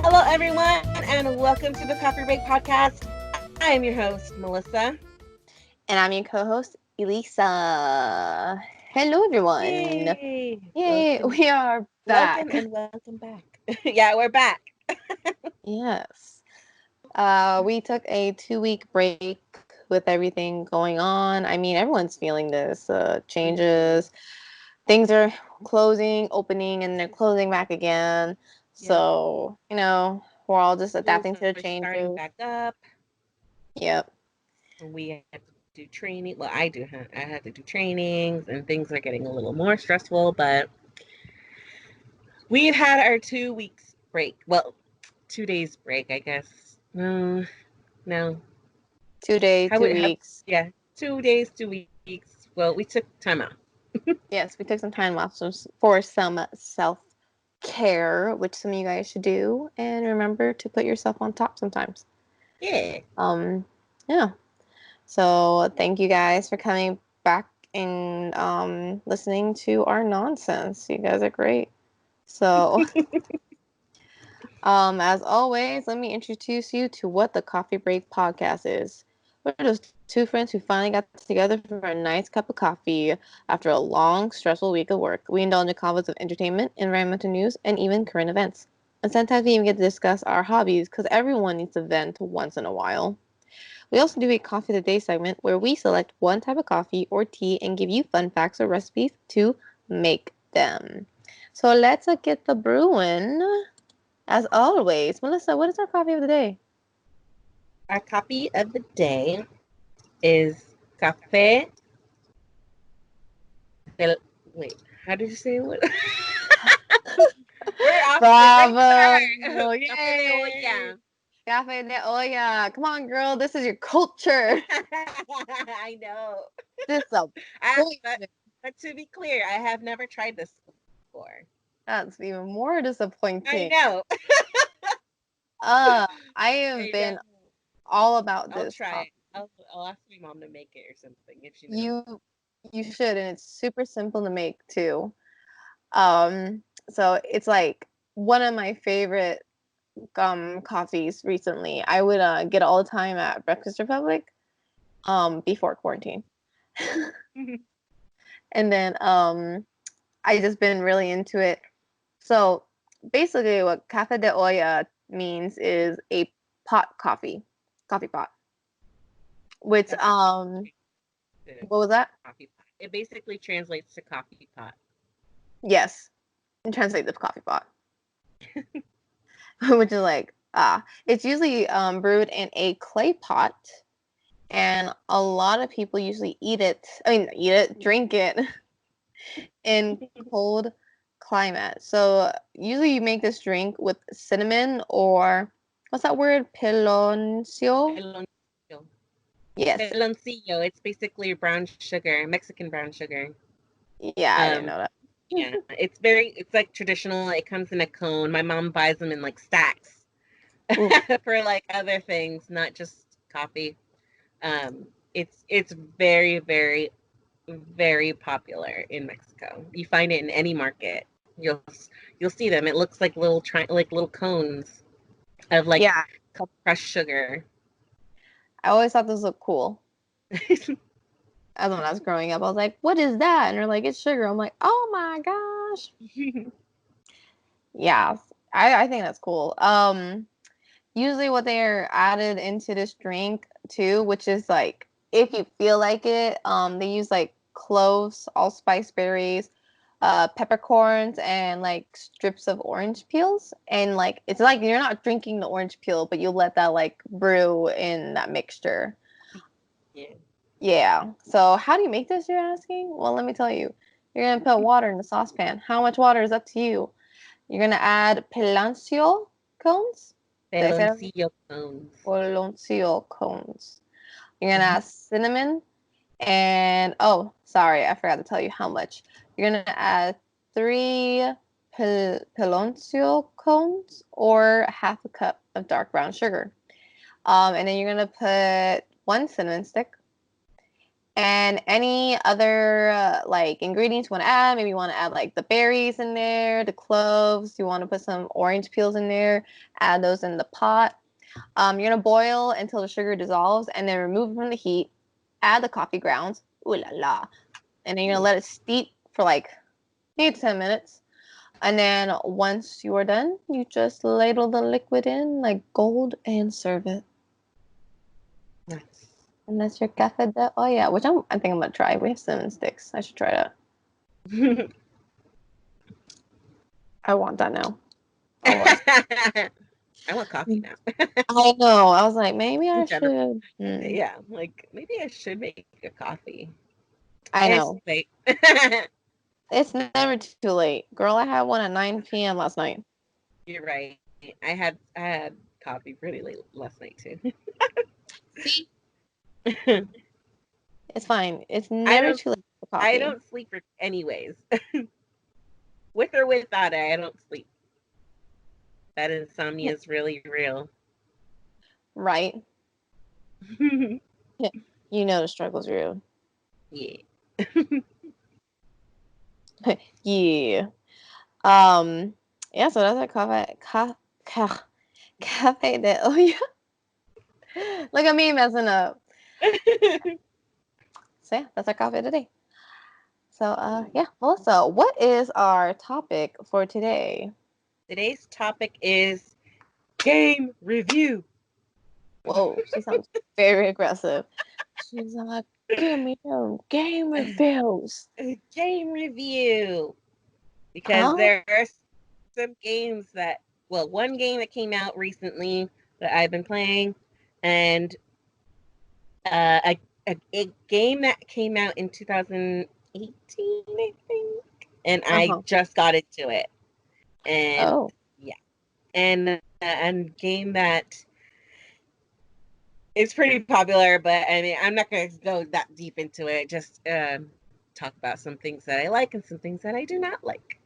Hello, everyone, and welcome to the Coffee Break Podcast. I am your host, Melissa. And I'm your co-host, Elisa. Hello, everyone. Yay! Yay, we are Welcome, back. and welcome back. Yeah, we're back. Yes. We took a 2-week break with everything going on. I mean, everyone's feeling this changes. Things are closing, opening, and they're closing back again. Yep. So, we're all just Schools adapting to the are starting changes. back up. Yep. We have to do training. Well, I do. I had to do trainings, and things are getting a little more stressful. But we've had our 2 weeks break. Well, 2 days break, I guess. No. 2 days, How two would have? weeks. Yeah, 2 days, 2 weeks. Well, we took time out. Yes, we took some time off for some self-care, which some of you guys should do. And remember to put yourself on top sometimes. Yeah. Um, yeah. So thank you guys for coming back and listening to our nonsense. You guys are great. So, as always, let me introduce you to what the Coffee Break Podcast is. We're just two friends who finally got together for a nice cup of coffee after a long, stressful week of work. We indulge in convos of entertainment, environmental news, and even current events. And sometimes we even get to discuss our hobbies because everyone needs to vent once in a while. We also do a coffee of the day segment where we select one type of coffee or tea and give you fun facts or recipes to make them. So let's get the brewing. As always, Melissa, what is our coffee of the day? Our copy of the day is Café del. Wait, how did you say it? We're off to a great Bravo! start. Café de Yay! olla. Cafe de Olla. Come on, girl. This is your culture. I know. But Disappointment. to be clear, I have never tried this before. That's even more I disappointing. know. I have I know. been all about I'll this try it. coffee. I'll ask my mom to make it or something if she knows. You should, and it's super simple to make too. So it's like one of my favorite coffees recently. I would get it all the time at Breakfast Republic before quarantine. And then I just been really into it. So basically what Cafe de Olla means is a coffee pot. Which That's the what was that? coffee pot. It basically translates to coffee pot. Yes, and translate the coffee pot. Which is like it's usually brewed in a clay pot, and a lot of people usually drink it in cold climate. So usually you make this drink with cinnamon or what's that word? Piloncillo? Peloncillo. Yes. Peloncillo. It's basically brown sugar, Mexican brown sugar. Yeah, I didn't Um, know that. yeah, it's like traditional. It comes in a cone. My mom buys them in like stacks Ooh. for like other things, not just coffee. It's very, very, very popular in Mexico. You find it in any market. You'll see them. It looks like like little cones of like Yeah, crushed sugar. I always thought this looked cool. As when I was growing up, I was like, "What is that?" And they're like, "It's sugar." I'm like, "Oh my gosh!" Yeah, I think that's cool. Usually what they're added into this drink too, which is like if you feel like it, they use like cloves, allspice berries, peppercorns, and like strips of orange peels. And like it's like you're not drinking the orange peel, but you let that like brew in that mixture. Yeah. Yeah. So how do you make this, you're asking? Well, let me tell you. You're gonna put water in the saucepan. How much water is up to you? You're gonna add piloncillo cones. Did I say that right? Peloncillo cones. Piloncillo cones. You're gonna Mhm. add cinnamon and oh, sorry, I forgot to tell you how much. You're gonna add three piloncillo cones or half a cup of dark brown sugar. And then you're gonna put one cinnamon stick And any other like ingredients you want to add? Maybe you want to add like the berries in there, the cloves. You want to put some orange peels in there. Add those in the pot. You're gonna boil until the sugar dissolves, and then remove it from the heat. Add the coffee grounds. Ooh la la! And then you're gonna let it steep for like 8 to 10 minutes. And then once you are done, you just ladle the liquid in like gold and serve it. Nice. And that's your cafe de olla, which I think I'm gonna try. We have cinnamon sticks. I should try that. I want that now. I want coffee now. I know. I was like, maybe I In general. should. Yeah, like maybe I should make a coffee. I It's know. late. It's never too late. Girl, I had one at 9 p.m. last night. You're right. I had coffee pretty late last night too. See? It's fine. It's I never don't too late for I coffee. don't sleep for anyways. With or without it, I don't sleep. That insomnia is really real. Right? You know the struggle's real. Yeah. Yeah. Um, yeah, so that's a cafe de olla. Look at me messing up. So yeah, that's our coffee today. So yeah, Melissa, what is our topic for today? Today's topic is game review. Whoa, she sounds very aggressive. She's like, give me them game reviews. Game review. Because Huh? there are some games that, well, one game that came out recently that I've been playing, and a game that came out in 2018, I think, and I Uh-huh. just got into it, and Oh. yeah, and game that is pretty popular, but I mean, I'm not going to go that deep into it. Just talk about some things that I like and some things that I do not like.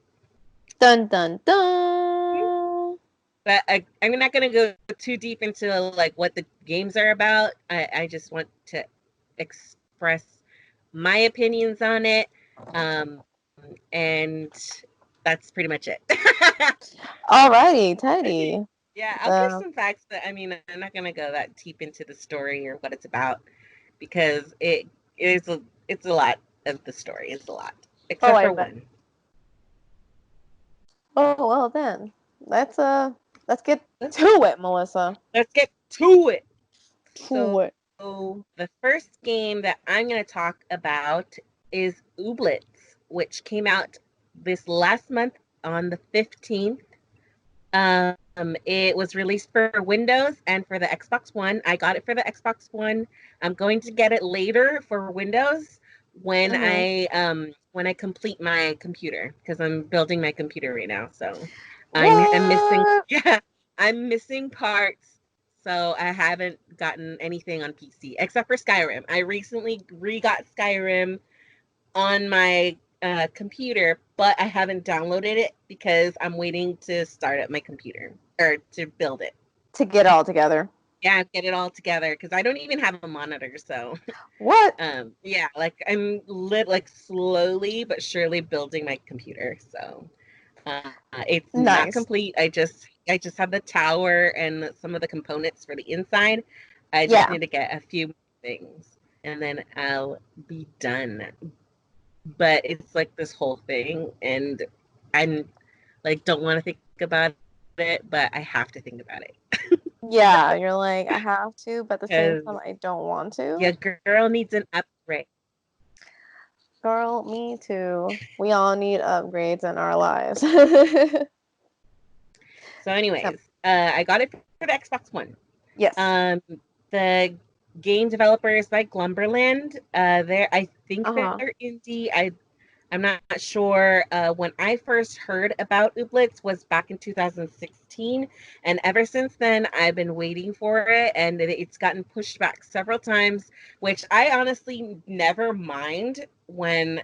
Dun dun dun. But I'm not going to go too deep into like what the games are about. I just want to express my opinions on it, um, and that's pretty much it. Alrighty, Teddy. Yeah, I'll give Uh, some facts, but I mean, I'm not going to go that deep into the story or what it's about because it's a lot of the story. It's a lot, oh, except I for bet. one. Oh well then. Let's get Let's to it, Melissa. let's get to it. To So it. the first game that I'm going to talk about is Ooblets, which came out this last month on the 15th. It was released for Windows and for the Xbox One. I got it for the Xbox One. I'm going to get it later for Windows Mm-hmm. when I complete my computer because I'm building my computer right now. So I'm missing What? yeah, I'm missing parts. So I haven't gotten anything on PC except for Skyrim. I recently re-got Skyrim on my computer, but I haven't downloaded it because I'm waiting to start up my computer or to build it. To get all together. Yeah, get it all together because I don't even have a monitor. So, What? yeah, like I'm like slowly but surely building my computer. So, it's not Nice. complete. I just have the tower and some of the components for the inside. I just Yeah. need to get a few things and then I'll be done. But it's like this whole thing and I'm like don't want to think about it, but I have to think about it Yeah, you're like, I have to, but at the same because time, I don't want to. your girl needs an upgrade. Girl, me too. We all need upgrades in our lives. So, So, anyways, I got it for the Xbox One. yes. Um, the game developer is by Glumberland. I think Uh-huh. they're indie. I'm not sure. When I first heard about Ooblets was back in 2016, and ever since then I've been waiting for it, and it's gotten pushed back several times, which I honestly never mind when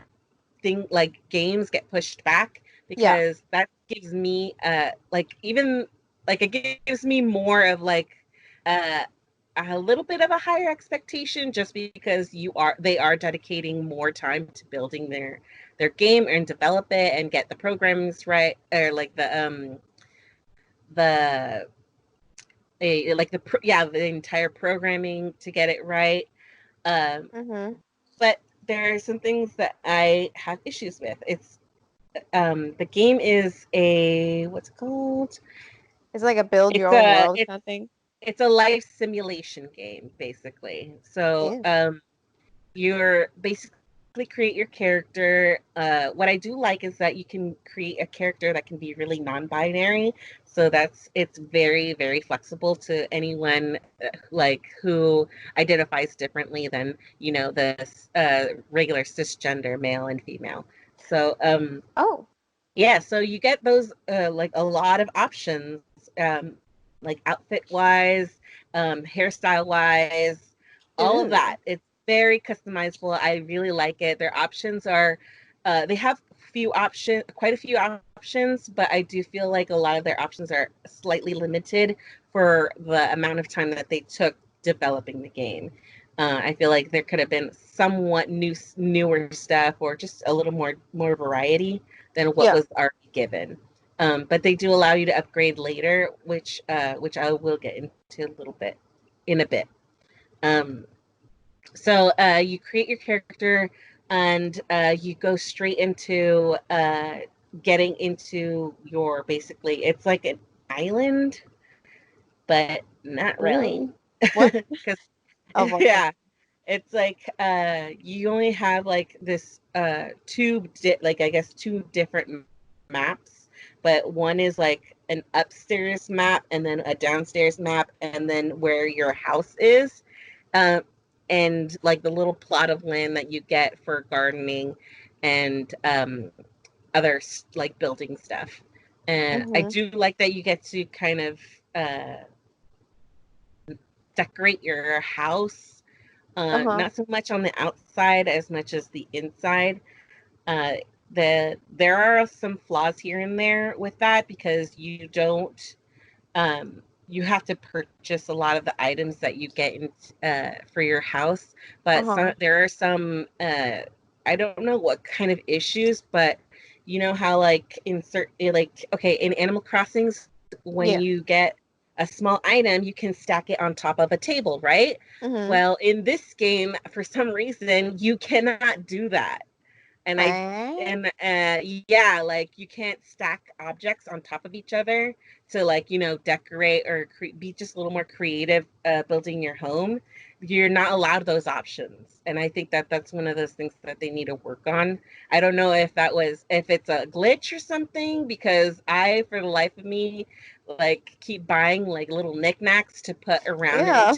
like games get pushed back Yeah. because that gives me like even like it gives me more of like uh a little bit of a higher expectation just because they are dedicating more time to building their game and develop it and get the programs right, or like the like the entire programming to get it right. Um, Mhm. but there are some things that I have issues with. The game is a what's it called? It's like a build your It's own a world it's kind of thing. it's a life simulation game basically. So Yeah. you're basically create your character. What I do like is that you can create a character that can be really non-binary. So it's very, very flexible to anyone like who identifies differently than, the regular cisgender male and female. So Oh. yeah, so you get those like a lot of options, like outfit wise, hairstyle wise, all of Ooh. that. It's very customizable. I really like it. Their options are, they have quite a few options, but I do feel like a lot of their options are slightly limited for the amount of time that they took developing the game. I feel like there could have been somewhat newer stuff or just a little more variety than what Yeah. was already given. But they do allow you to upgrade later, which I will get into a little bit in a bit. Um, so you create your character and you go straight into getting into your basically it's like an island, but not really. Ooh. What? Because Oh, okay. yeah, it's like you only have like this like I guess two different maps, but one is like an upstairs map and then a downstairs map and then where your house is. Um, and like the little plot of land that you get for gardening and other like building stuff. And I Mhm. do like that you get to kind of uh, decorate your house, Uh-huh. not so much on the outside as much as the inside. Uh, there are some flaws here and there with that because you have to purchase a lot of the items that you get for your house, but Uh-huh. there are some I don't know what kind of issues, but you know how like okay, in Animal Crossings when Yeah. you get a small item, you can stack it on top of a table, right? Mhm. Well, in this game, for some reason, you cannot do that. And I Eh? and yeah, like you can't stack objects on top of each other to like, decorate or be just a little more creative building your home. You're not allowed those options. And I think that that's one of those things that they need to work on. I don't know if it's a glitch or something because I for the life of me like keep buying like little knickknacks to put around Yeah.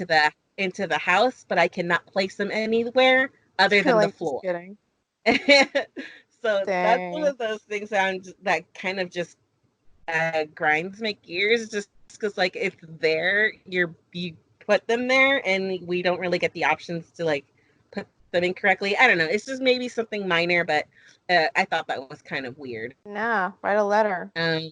into the house, but I cannannot place them anywhere other You're than the like just floor. kidding. So that's one Dang. of those things that kind of just grinds my gears, just because like it's there, you put them there, and we don't really get the options to like put them in correctly. I don't know. It's just maybe something minor, but I thought that was kind of weird. Nah, write a letter. Um,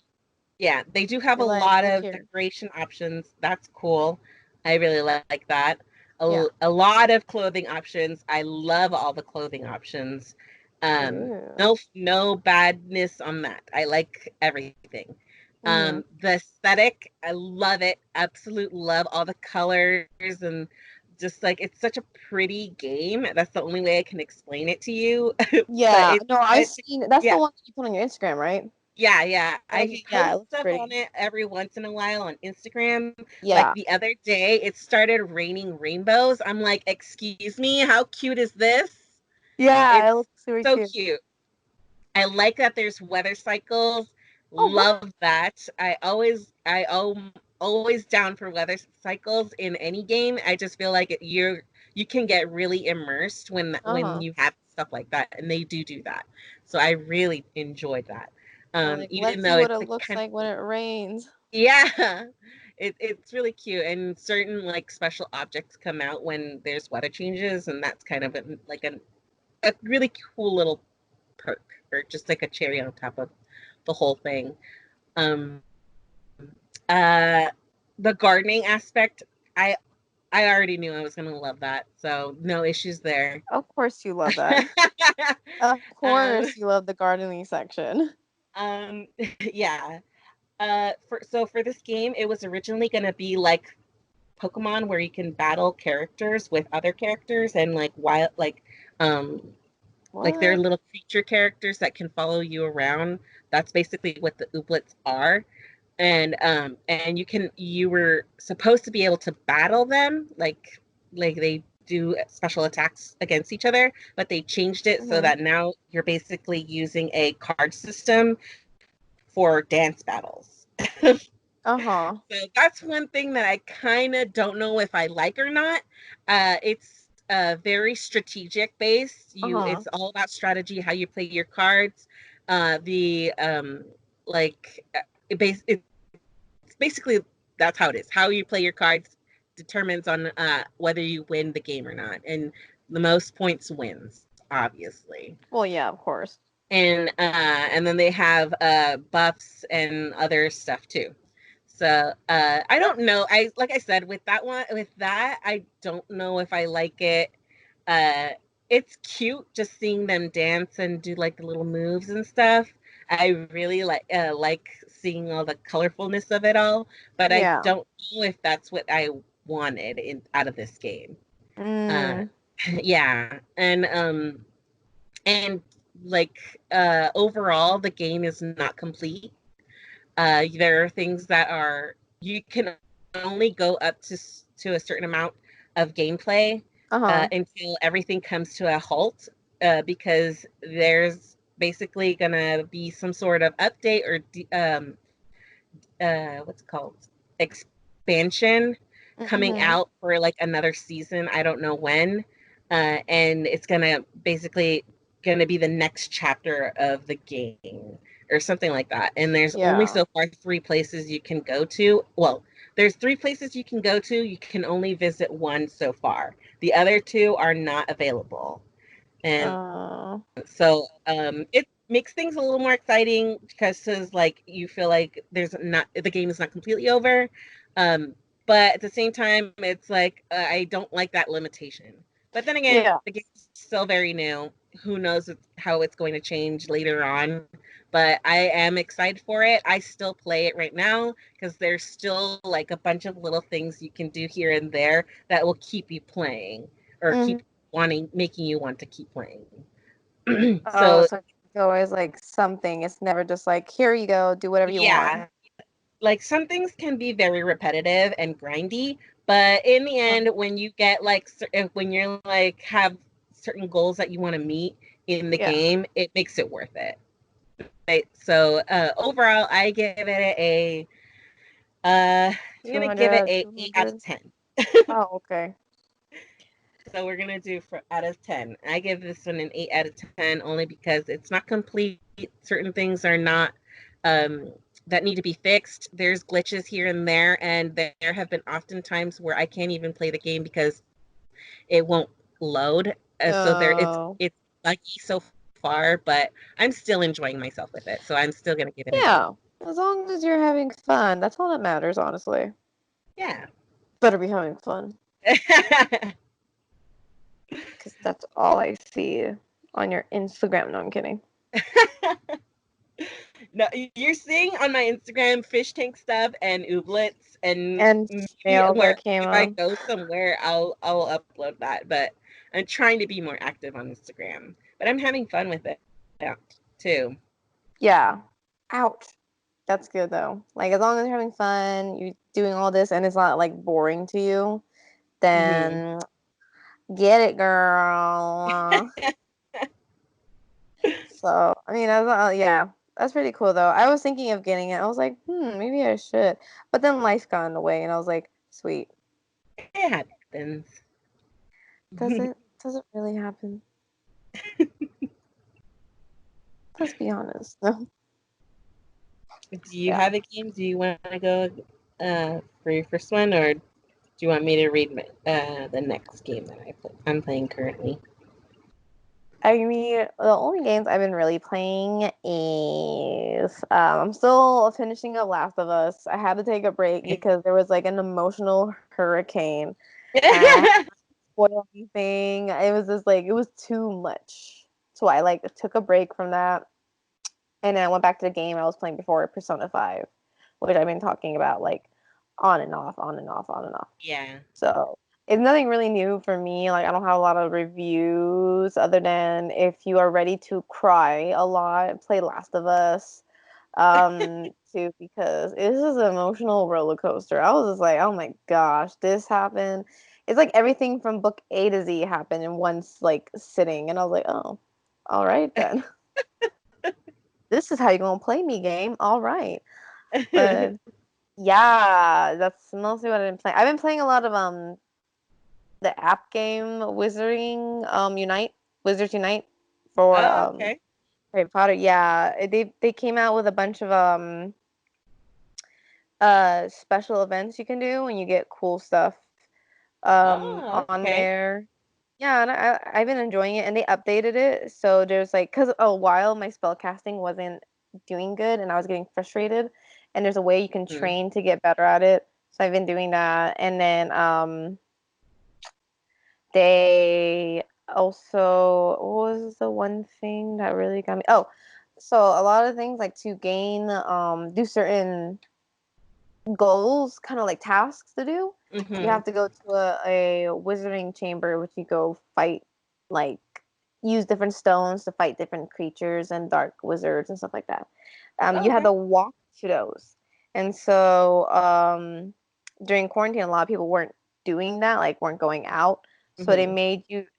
yeah, they do have Be a like, lot look of here. decoration options. That's cool. I really like that. Yeah. A lot of clothing options. I love all the clothing options. Ooh. No badness on that. I like everything. Mhm. The aesthetic, I love it. Absolute love all the colors and just like it's such a pretty game. That's the only way I can explain it to you. But Yeah. No, I it's seen that's the yeah, one that you put on your Instagram, right? yeah, yeah. I Okay, yeah, it post looks stuff on pretty. it every once in a while on Instagram. Like Yeah. the other day, it started raining rainbows. I'm like, excuse me, how cute is this? Yeah, it It's looks super so cute. cute. I like that there's weather cycles. Oh, what? Love that. Always down for weather cycles in any game. I just feel like you can get really immersed when Uh-huh. you have stuff like that, and they do that. So I really enjoyed that. They're like, Even let's see though what it it's like looks kind like when it rains. yeah, it's really cute, and certain like special objects come out when there's weather changes, and that's kind of a really cool little perk or just like a cherry on top of the whole thing. Um, uh, the gardening aspect, I I already knew I was gonna love that, so no issues there. Of course you love that. Of um, course you love the gardening section. um, yeah. For this game, it was originally gonna be like Pokemon, where you can battle characters with other characters and um, like they're What? little creature characters that can follow you around. That's basically what the Ooblets are. And you were supposed to be able to battle them like they do special attacks against each other, but they changed it so Mm-hmm. that now you're basically using a card system for dance battles. Uh-huh. So that's one thing that I kind of don't know if I like or not. It's very strategic based. Uh-huh. It's all about strategy, how you play your cards. The like it's basically that's how it is. How you play your cards determines on whether you win the game or not, and the most points wins, obviously. Well, yeah, of course. And then they have buffs and other stuff too. So I don't know. I like I said with that I don't know if I like it. Uh, it's cute just seeing them dance and do like the little moves and stuff. I really like seeing all the colorfulness of it all, but I Yeah. don't know if that's what I wanted in out of this game. Uh, Mm. yeah, and like overall the game is not complete. There are things that are you can only go up to a certain amount of gameplay Uh-huh. until everything comes to a halt, because there's basically gonna be some sort of update or what's it called, expansion coming Mm-hmm. out for like another season. I don't know when, and it's gonna be the next chapter of the game or something like that. And there's only Yeah. so far three places you can go to. Well, there's three places you can go to. You can only visit one so far. The other two are not available. And Uh, so it makes things a little more exciting because like you feel like there's not the game is not completely over, um, but at the same time it's like I don't like that limitation. But then again, yeah. the game's still very new. Who knows how it's going to change later on? But I am excited for it. I still play it right now because there's still like a bunch of little things you can do here and there that will keep you playing or Mm-hmm. keep making you want to keep playing. Oh, So so it's always like something. It's never just like, here you go, do whatever you want. yeah, like some things can be very repetitive and grindy, but in the Uh, end, when you get like when you're like have certain goals that you want to meet in the yeah. game, it makes it worth it. Right. So overall, I give it I'm gonna 200 give it out of a 8 out of 200. 10. Oh, okay. So we're gonna do for out of 10. I give this one an 8 out of 10 only because it's not complete. Certain things are not um, that need to be fixed. There's glitches here and there, and there have been often times where I can't even play the game because it won't load. So Oh, it's lucky so far, but I'm still enjoying myself with it. So I'm still gonna give it an 8. yeah. As long as you're having fun, that's all that matters, honestly. Yeah. Better be having fun, because that's all I see on your Instagram. No, I'm kidding. No, you're seeing on my Instagram fish tank stuff and ooblets, and And maybe snails where that came if I up. go somewhere, I'll upload that. But I'm trying to be more active on Instagram. But I'm having fun with it, yeah, too. Yeah. Ouch. That's good though. Like as long as you're having fun, you're doing all this, and it's not like boring to you, Hmm. then get it, girl. So I mean, yeah, that's pretty cool though. I was thinking of getting it. I was like, maybe I should. But then life got in the way, and I was like, sweet. It happens. Does Do it? Does it really happen? Let's be honest. you Yeah. have a game? Do you want to go for your first one, or do you want me to read the next game that I'm playing currently? I mean, the only games I've been really playing is I'm still finishing up Last of Us. I had to take a break because there was like an emotional hurricane and spoil anything. It was just like it was too much. So I like took a break from that, and then I went back to the game I was playing before, Persona 5, which I've been talking about like on and off, on and off, on and off. Yeah. So it's nothing really new for me. Like I don't have a lot of reviews other than if you are ready to cry a lot, play Last of Us. Too, because it is an emotional roller coaster. I was just like, oh my gosh, this happened. It's like everything from book A to Z happened in one like sitting, and I was like, oh, all right then. This is how you're gonna play me, game. All right, but yeah, that's mostly what I've been playing. I've been playing a lot of the app game Wizarding Wizards Unite for Oh, okay. Harry Potter. Yeah, they came out with a bunch of special events you can do and you get cool stuff Oh, on okay. there. Yeah, and I've been enjoying it, and they updated it. So there's like, because a while my spell casting wasn't doing good and I was getting frustrated, and there's a way you can Hmm. train to get better at it. So I've been doing that. And then they also, what was the one thing that really got me? Oh, so a lot of things like to gain do certain goals, kind of like tasks to do, you Hmm. have to go to a wizarding chamber, which you go fight, like, use different stones to fight different creatures and dark wizards and stuff like that. Oh, You have okay. to walk to those. And so during quarantine, a lot of people weren't doing that, like, weren't going out. So Hmm.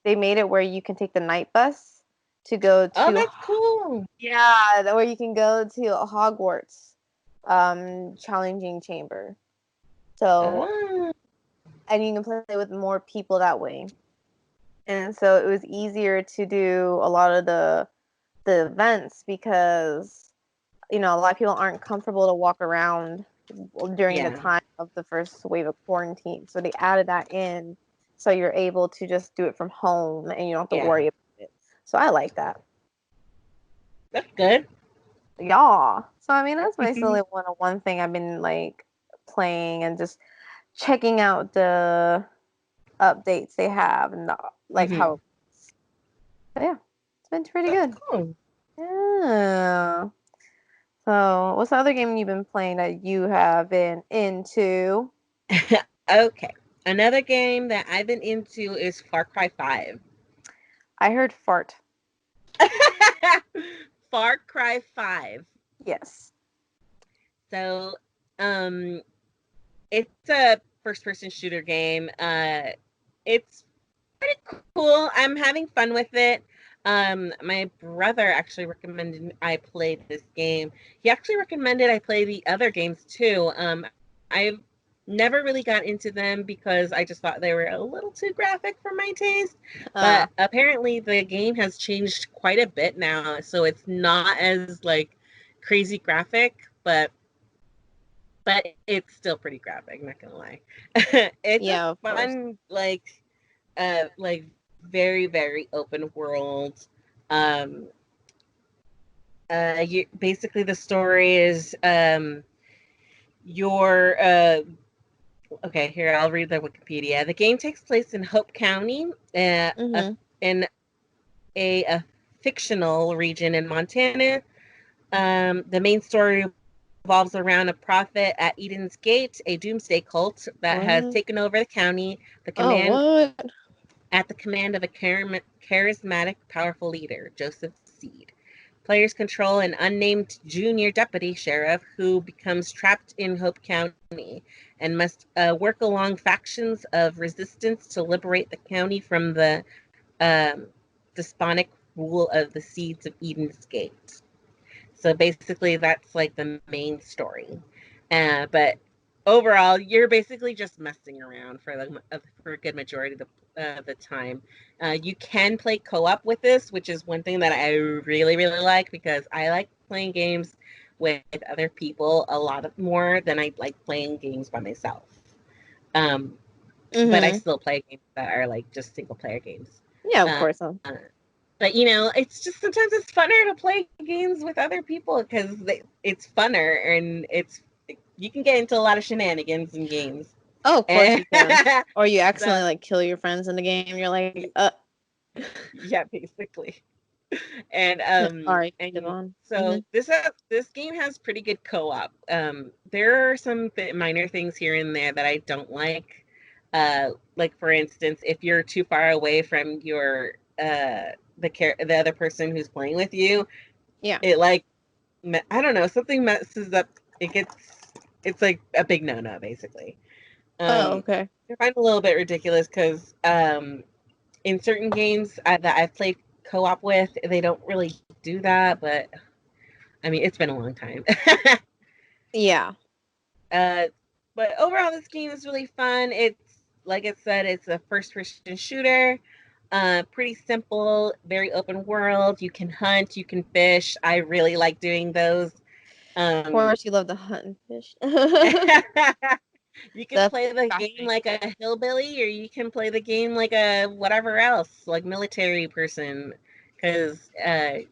they made it where you can take the night bus to go Oh, to, that's cool. yeah, where you can go to Hogwarts challenging chamber. So, Oh. and you can play with more people that way. And so it was easier to do a lot of the events because a lot of people aren't comfortable to walk around during the Yeah. time of the first wave of quarantine. So they added that in so you're able to just do it from home and you don't have to Yeah. worry about it. So I like that. That's good. Yeah. So I mean that's my silly one thing I've been like playing and just checking out the updates they have and like Hmm. how. But yeah, it's been pretty That's good. cool. Yeah. So, what's the other game you've been playing that you have been into? Okay. Another game that I've been into is Far Cry 5. I heard fart. Far Cry 5. Yes. So, um, it's a first person shooter game. It's pretty cool. I'm having fun with it. My brother actually recommended I play this game. He actually recommended I play the other games too. I've never really got into them because I just thought they were a little too graphic for my taste. Uh, But apparently the game has changed quite a bit now, so it's not as like crazy graphic, but it's still pretty graphic, not gonna lie. It's a yeah, of course. fun, like very, very open world. Um, basically the story is your okay, here I'll read the Wikipedia. The game takes place in Hope County, Mm-hmm. in a fictional region in Montana. The main story revolves around a prophet at Eden's Gate, a doomsday cult that has What? taken over the county. The Oh, command what? at the command of a charismatic, powerful leader, Joseph Seed. Players control an unnamed junior deputy sheriff who becomes trapped in Hope County and must work along factions of resistance to liberate the county from the um, despotic rule of the Seeds of Eden's Gate. So basically, that's like the main story. But overall, you're basically just messing around for a good majority of the time. You can play co-op with this, which is one thing that I really really like because I like playing games with other people a lot more than I like playing games by myself. Um, but I Mm-hmm. still play games that are like just single player games. Yeah, of Uh, course. but it's just sometimes it's funner to play games with other people because it's funner and it's you can get into a lot of shenanigans in games. Oh, of course you can. Or you So accidentally like kill your friends in the game. You're like, yeah, basically. And all right, and Devon. so this game has pretty good co-op. There are some minor things here and there that I don't like. Like for instance, if you're too far away from your the other person who's playing with you, Yeah. it like I don't know, something messes up. It gets it's like a big no-no basically. Oh, Um, okay. I find it a little bit ridiculous because in certain games that I've played co-op with, they don't really do that. But I mean, it's been a long time. Yeah. uh, but overall, this game is really fun. It's like I said, it's a first-person shooter. Pretty simple, very open world. You can hunt, you can fish. I really like doing those. Of Um, course, you love to hunt and fish. you can That's play the game fascinating. like a hillbilly, or you can play the game like a whatever else, like military person, because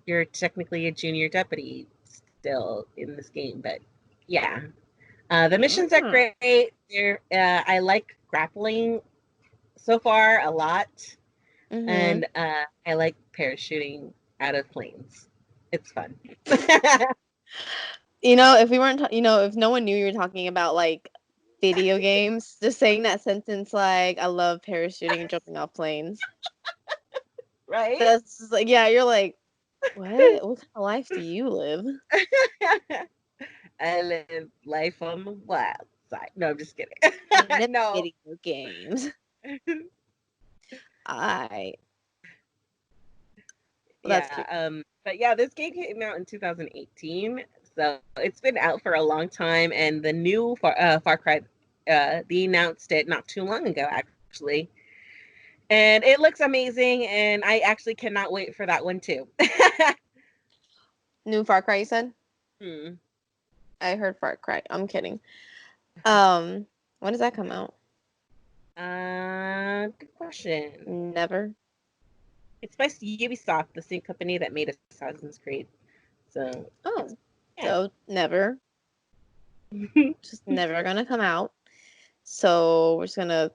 you're technically a junior deputy still in this game. But yeah, the missions are Mm. great. I like grappling so far a lot, Mm-hmm. and I like parachuting out of planes. It's fun. If we weren't, if no one knew you were talking about like video games, just saying that sentence like, I love parachuting and jumping off planes. Right? That's just like, yeah, you're like, what? What kind of life do you live? I live life on the wild side. No, I'm just kidding. In No. video games. I. Well, that's Yeah. cute. But yeah, this game came out in 2018, so it's been out for a long time. And the new Far Cry, they announced it not too long ago, actually, and it looks amazing. And I actually cannot wait for that one too. New Far Cry, you said? Hmm. I heard Far Cry. I'm kidding. When does that come out? Good question. Never. It's by Ubisoft, the same company that made Assassin's Creed. So it's Oh, yeah. so never. Just never gonna come out. So we're just gonna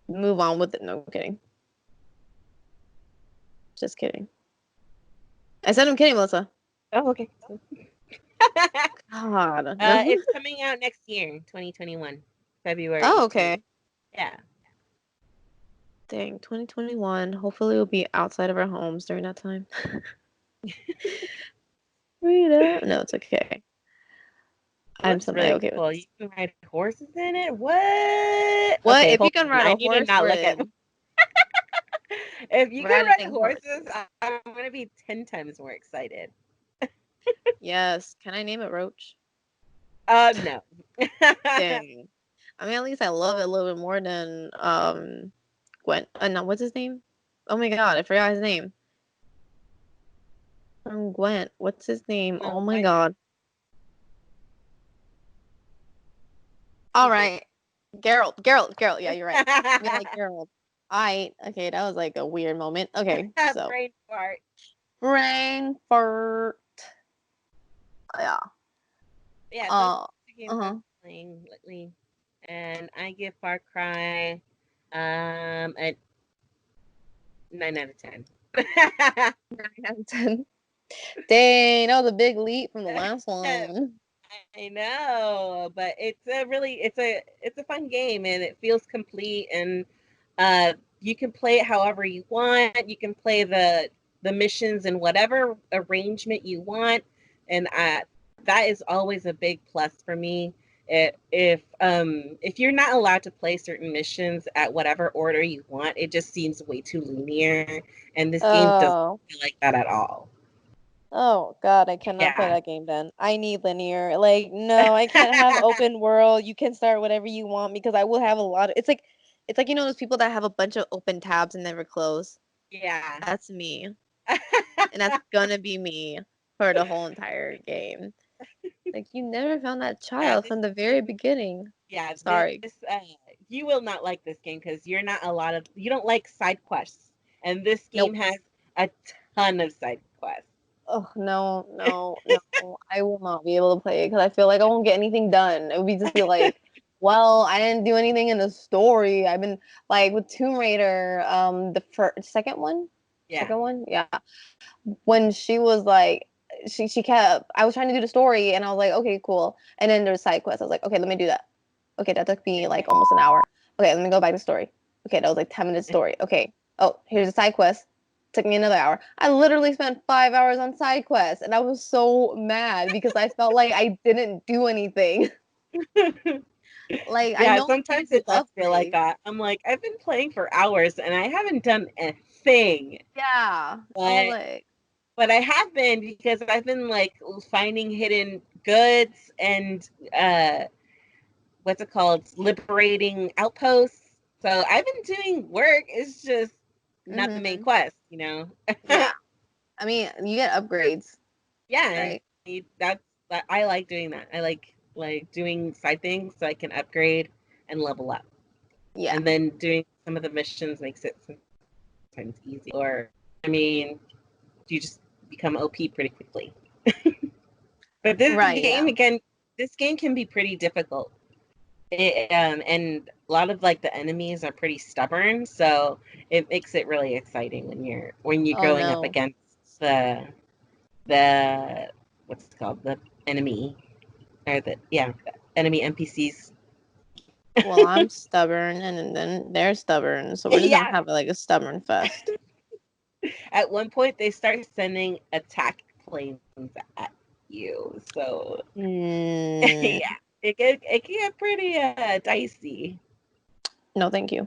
move on with it. No I'm kidding. Just kidding. I said I'm kidding, Melissa. Oh, okay. God, no. It's coming out next year, 2021, February Oh, 18th. okay. Yeah. Dang, 2021. Hopefully we'll be outside of our homes during that time. Rita. No, it's okay. It I'm looks semi really okay with cool. You this. can ride horses in it. What? What? Okay, If you hold can on. ride I a need to horse, not we're look at. in. If you can ride Riding horses, horses. I'm gonna be 10 times more excited. Yes. Can I name it Roach? No. Dang. I mean, at least I love it a little bit more than Gwen. No, what's his name? Oh my God, I forgot his name. Gwent. What's his name? Oh No, my what? God. All Who's it? right. Geralt. Yeah, you're right. I mean, like Geralt. Okay, that was like a weird moment. Okay, so Brain fart. Frankfurt. Yeah. Yeah, those Uh, are the games I've uh-huh. been playing lately, and I give Far Cry a 9 out of 10. 9 out of 10. Dang, that was a big leap from the last one. I know, but it's a fun game and it feels complete and you can play it however you want. You can play the missions in whatever arrangement you want, and that is always a big plus for me. If you're not allowed to play certain missions at whatever order you want, it just seems way too linear, and this game doesn't Oh. feel like that at all. Oh God, I cannot play Yeah. that game then. I need linear. Like, no, I can't have open world. You can start whatever you want because I will have a lot of it's like those people that have a bunch of open tabs and never close. Yeah. That's me. And that's gonna be me for the whole entire game. Like you never found that Yeah, child from the very beginning. yeah, Sorry. you will not like this game because you don't like side quests, and this game Nope. has a ton of side quests. Oh no. I will not be able to play it because I feel like I won't get anything done. It would be just be like Well, I didn't do anything in the story. I've been like with Tomb Raider, the second one, Yeah. yeah. When she was like, she kept. I was trying to do the story, and I was like, okay, cool. And then there's side quests. I was like, okay, let me do that. Okay, that took me like almost an hour. Okay, let me go back to story. Okay, that was like 10 minutes story. Okay, oh, here's a side quest. Took me another hour. I literally spent 5 hours on side quests, and I was so mad because I felt like I didn't do anything. Like I Yeah, know I sometimes need to it does feel like upgrade. that. I'm like, I've been playing for hours and I haven't done a thing. Yeah, I was But like, but I have been because I've been like finding hidden goods and what's it called? Liberating outposts. So I've been doing work. It's just not the main mm-hmm. quest, you know? Yeah. I mean, you get upgrades, Yeah, and right? that I like doing that. I like doing side things so I can upgrade and level up. Yeah. And then doing some of the missions makes it sometimes easy. Or I mean, you just become OP pretty quickly. But Right, yeah. this game can be pretty difficult. And a lot of like the enemies are pretty stubborn, so it makes it really exciting when you're Oh going up no. against the what's it called, the enemy or the enemy NPCs. Well, I'm stubborn and then they're stubborn, so we're just gonna Yeah. have like a stubborn fest. At one point, they start sending attack planes at you, so Mm, yeah, it can get pretty dicey. no, thank you.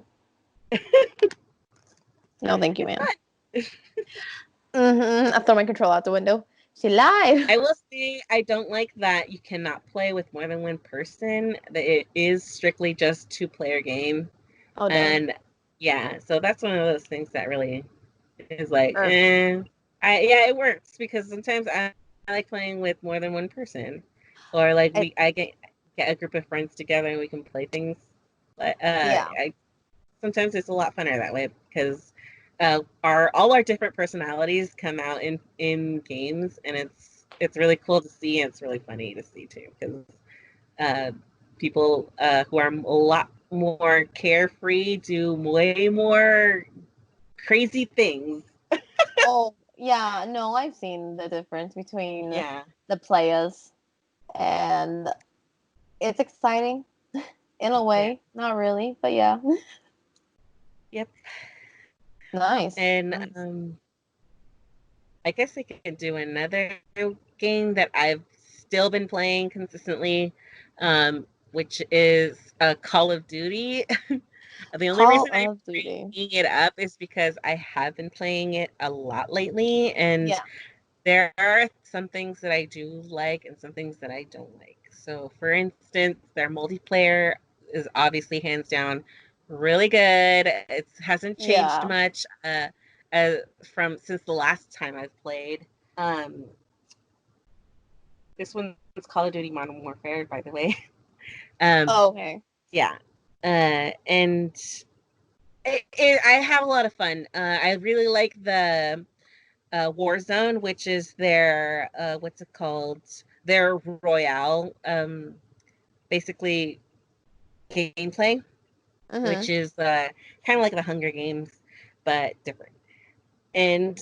No, thank you, It's ma'am. fun. I throw my control out the window. She lied. I will say I don't like that you cannot play with more than one person. That it is strictly just two-player game, Oh dang. and yeah, so that's one of those things that really is like, Irks. yeah, it works because sometimes I like playing with more than one person, or like I, I get a group of friends together and we can play things. But yeah. I sometimes it's a lot funner that way because our all our different personalities come out in games, and it's really cool to see, and it's really funny to see too because uh, people who are a lot more carefree do way more crazy things. Oh, yeah, no, I've seen the difference between Yeah. the players and it's exciting in a Yeah. way. Not really, but yeah. Yep. Nice. And Nice. I guess I could do another game that I've still been playing consistently, which is Call of Duty. The only Call reason I'm of Duty. bringing it up is because I have been playing it a lot lately, and Yeah. there are some things that I do like and some things that I don't like. So, for instance, their multiplayer is obviously hands down really good. It hasn't changed Yeah. much uh, from since the last time I've played. Um, this one's Call of Duty Modern Warfare, by the way. Um, Oh, okay. yeah, and I have a lot of fun. I really like the Warzone, which is their what's it called? Their Royale, basically gameplay, which Mm-hmm. is kind of like the Hunger Games, but different. And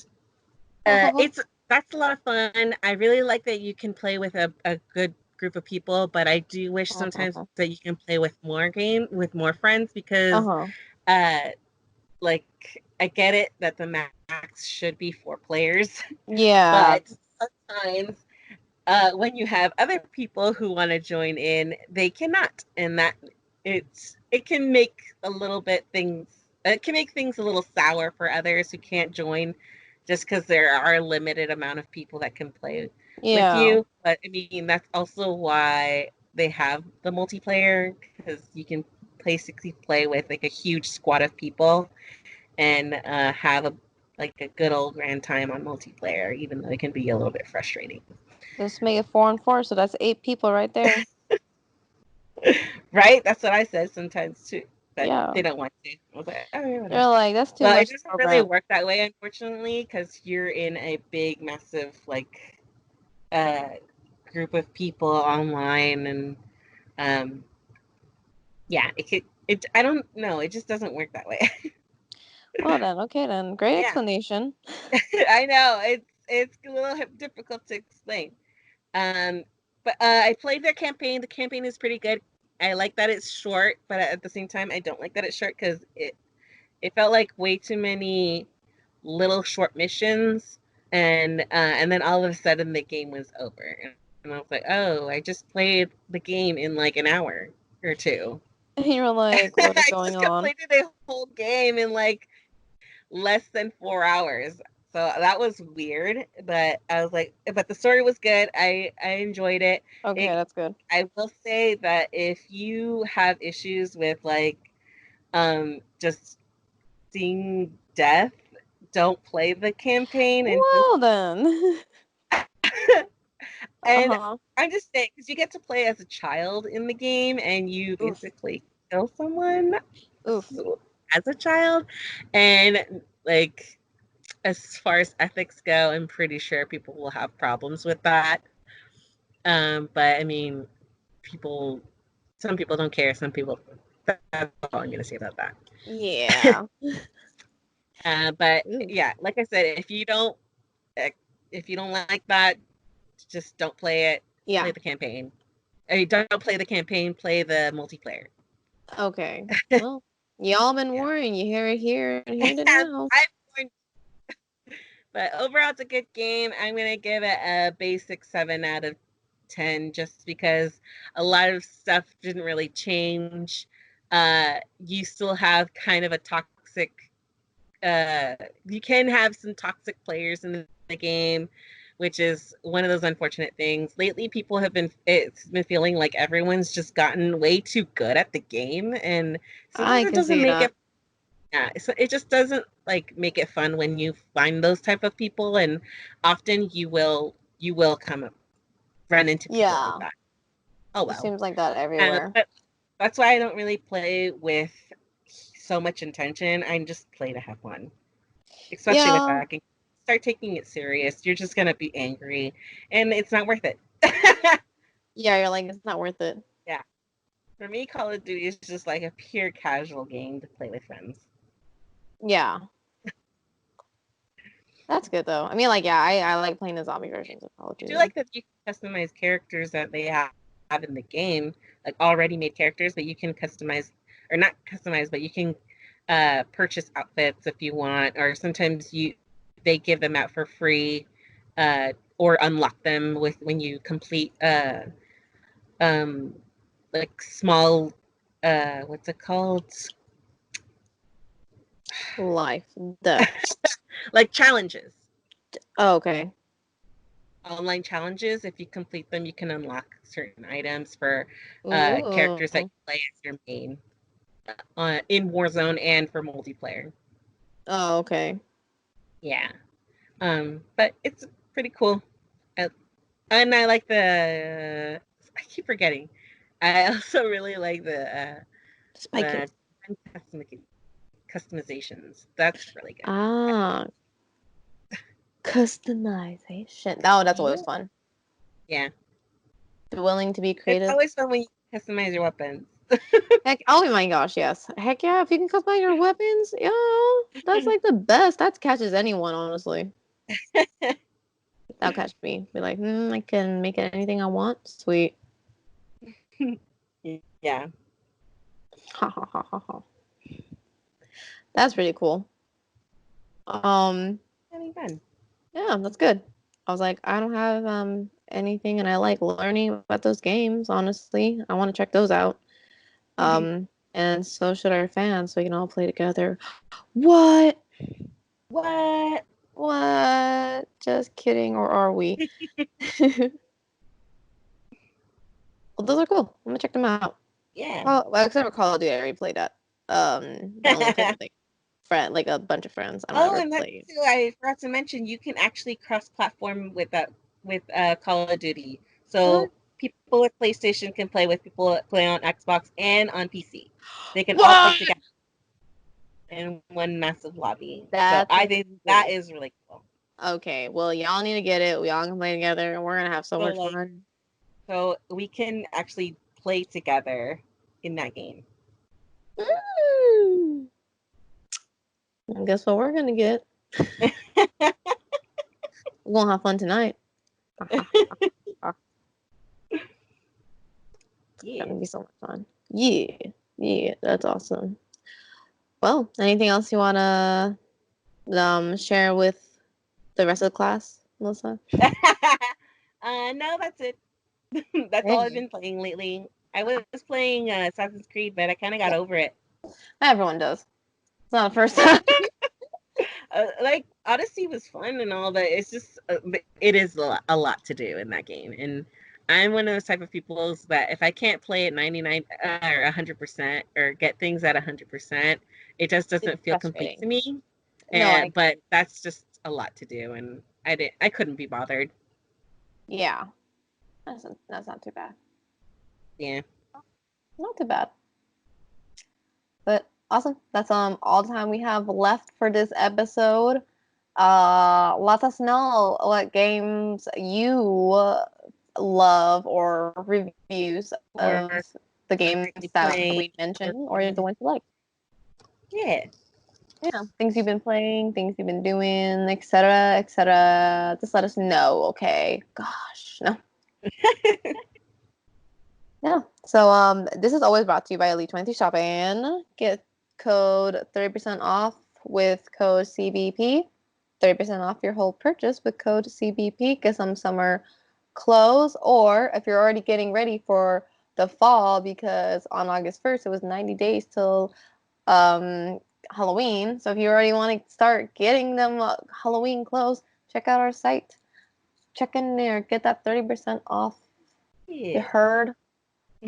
Uh-huh. it's that's a lot of fun. I really like that you can play with a good group of people, but I do wish sometimes Uh-huh. that you can play with more friends because Uh-huh. uh like I get it that the max should be 4 players, Yeah. but sometimes when you have other people who want to join in, they cannot, and that it can make a little bit things it can make things a little sour for others who can't join, just because there are a limited amount of people that can play with Yeah. you. But I mean, that's also why they have the multiplayer because you can basically play with like a huge squad of people and have a like a good old grand time on multiplayer, even though it can be a little bit frustrating. Just make it 4-4, so that's 8 people right there. Right? That's what I said sometimes too, but Yeah. they don't want to. I was like, oh, yeah, whatever. They're like, that's too Well, it much to doesn't really program. work that way, unfortunately, because you're in a big, massive like uh, group of people online, and um, Yeah, it could. It. I don't know. It just doesn't work that way. Well then, okay then. Great Yeah, explanation. I know. It's a little difficult to explain. Um, but I played their campaign. The campaign is pretty good. I like that it's short, but at the same time, I don't like that it's short because it felt like way too many little short missions, and then all of a sudden the game was over, and I was like, oh, I just played the game in like an hour or two. You're like, what is I going just on? completed a whole game in like less than 4 hours. So that was weird, but I was like, but the story was good. I enjoyed it. Okay, It that's good. I will say that if you have issues with like just seeing death, don't play the campaign and just Well then. and Uh-huh. I'm just saying because you get to play as a child in the game and you Oof. basically kill someone Oof. as a child, and like as far as ethics go, I'm pretty sure people will have problems with that. But I mean, people, some people don't care. Some people, that's all I'm gonna say about that. Yeah. But Ooh. yeah, like I said, uh, if you don't like that, just don't play it. Play Yeah. the campaign. I mean, don't play the campaign. Play the multiplayer. Okay. Well, y'all been Yeah, warned. You hear it here and hear it now. I but overall, it's a good game. I'm gonna give it a basic 7 out of 10, just because a lot of stuff didn't really change. You still have kind of a toxic. You can have some toxic players in the game, which is one of those unfortunate things. Lately, people have been it's been feeling like everyone's just gotten way too good at the game, and sometimes I it can doesn't see make that. it. Yeah, so it just doesn't like make it fun when you find those type of people, and often you will come up run into people like Yeah. that. Oh It well. seems like that everywhere. But that's why I don't really play with so much intention. I just play to have fun, especially with Yeah. that game. Start taking it serious, you're just gonna be angry, and it's not worth it. Yeah, you're like, it's not worth it. Yeah, for me, Call of Duty is just like a pure casual game to play with friends. Yeah. That's good though. I mean, like, yeah, I like playing the zombie versions of Call of I do Duty. like that you can customize characters that they have in the game, like already made characters, but you can customize, or not customize, but you can purchase outfits if you want, or sometimes they give them out for free, or unlock them with when you complete um like small what's it called, Life, death. like challenges, Oh, okay. online challenges. If you complete them, you can unlock certain items for characters that Ooh. you play as your main in Warzone and for multiplayer. Oh, okay. Yeah. But it's pretty cool. Uh, and I like I keep forgetting. I also really like Spike the it. customizations. That's really good. Ah, customization. Oh, that's always Yeah. fun. Yeah. Be willing to be It's creative. always fun when you customize your weapons. Heck, oh my gosh, yes. Heck yeah, if you can customize your weapons, yeah, that's like the best. That catches anyone, honestly. That'll catch me. Be like, I can make it anything I want. Sweet. Yeah. Ha ha ha ha ha. That's pretty cool. Um, Having fun. yeah, that's good. I was like, I don't have anything, and I like learning about those games. Honestly, I want to check those out. And so should our fans, so we can all play together. What? What? What? Just kidding, or are we? Well, those are cool. I'm gonna check them out. Yeah. Well, except for Call of Duty, I already played that. But only because like like a bunch of friends. I don't Oh, ever and that play. too, I forgot to mention you can actually cross-platform with that with Call of Duty. What? So people with PlayStation can play with people that play on Xbox and on PC. They can all play What? together in one massive lobby. So That's I think that cool. is really cool. Okay, well, y'all need to get it. We all can play together, and we're gonna have so So much like fun. so we can actually play together in that game. Mm. And guess what we're gonna get? We're gonna have fun tonight. Yeah. Gonna be so much fun. Yeah, yeah, that's awesome. Well, anything else you wanna share with the rest of the class, Melissa? No, that's it. That's all I've Hey, been playing lately. I was playing Assassin's Creed, but I kind of got over it. everyone does. It's not the first time. Like Odyssey was fun and all, but it's just it is a lot to do in that game. And I'm one of those type of people that if I can't play at 99 or 100% or get things at 100%, it just It's doesn't feel complete to frustrating. me. No, And but that's just a lot to do, and I couldn't be bothered. yeah, that's not too bad. Yeah. Not too bad. But awesome. That's all the time we have left for this episode. Let us know what games you love or reviews Or of the games already that playing. we mentioned or the ones you like. Yeah. Yeah, things you've been playing, things you've been doing, etc., etc. Just let us know, okay? Gosh, no. Yeah. So this is always brought to you by Elite 23 Shopping. Get code 30% off with code CBP. 30% off your whole purchase with code CBP. Get some summer clothes, or if you're already getting ready for the fall, because on August 1st it was 90 days till Halloween. So if you already want to start getting them Halloween clothes, check out our site. Check in there. Get that 30% off. You Yeah. heard?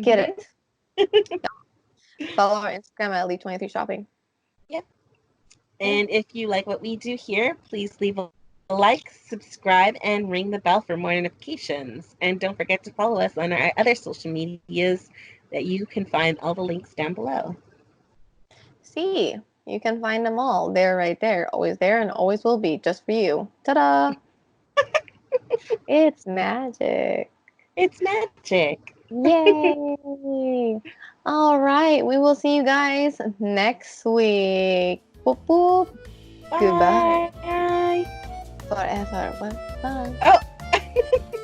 Get Hmm. it. Follow our Instagram at Elite23 Shopping. Yep. Yeah. And if you like what we do here, please leave a like, subscribe, and ring the bell for more notifications. And don't forget to follow us on our other social medias that you can find all the links down below. See, you can find them all. They're right there. Always there and always will be just for you. Ta-da! It's magic. It's magic. Yay! All right. We will see you guys next week. Boop, boop. Goodbye. Bye. Forever. Bye. Oh.